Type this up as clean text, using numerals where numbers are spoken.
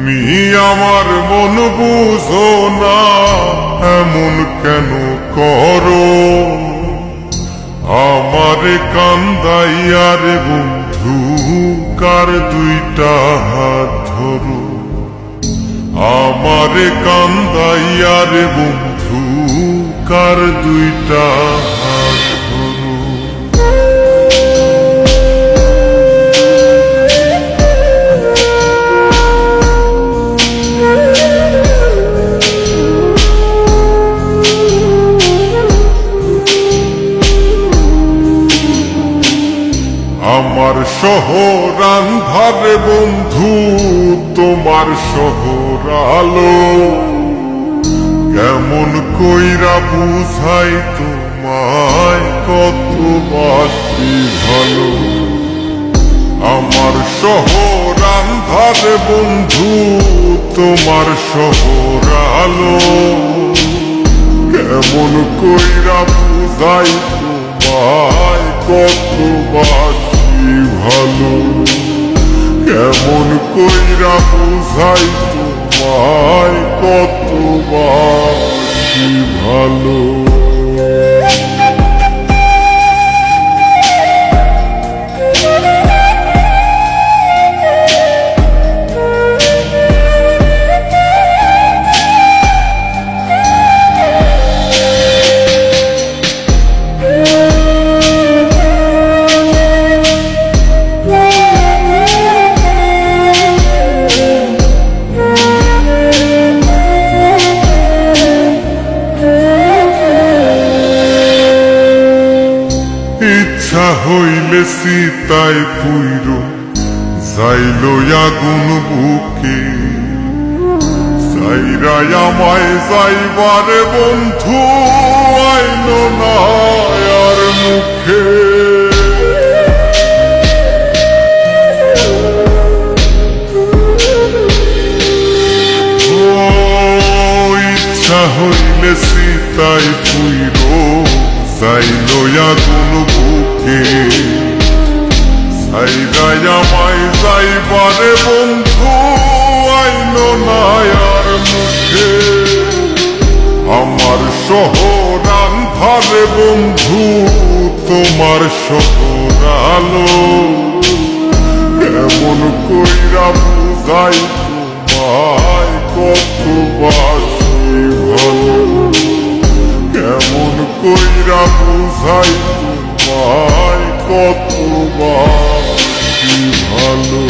তুমি আমার মন বুঝো না, এমন কেন করো? আমারে কান্দাইয়ার বন্ধু কার দুইটা হাত ধরো। আমারে কান্দাইয়ার বন্ধু কার দুইটা হাত ধরো। আমার শহর আন্ধারে বন্ধু, তোমার শহর আলো। কেমন কইরা বুঝাই তোমায় কত বাসি ভালো। আমার শহর আন্ধারে বন্ধু, তোমার শহর আলো। কেমন কইরা বুঝাই তোমায় কত বাসি ভালো। কেমন কইরা বুঝাই তোমায় কত বাসি ভালো। ইচ্ছা হইলে সীতায় পুইর যাইল আগুন বুকে। সাইরাই আমায় যাইবারে বন্ধু আইল না আর মুখে। ইচ্ছা হইলে সীতায় পুইর যাইল আগুন বুকে। সাইরাই আমায় যাইবারে বন্ধু আইল না আর মুখে। আমার শহর আন্ধারে বন্ধু, তোমার শহর আলো। কেমন কইরা বুঝাই তোমায় কত বাসি ভালো। কেমন কইরা বুঝাই তোমায় কত বাসি ভালো।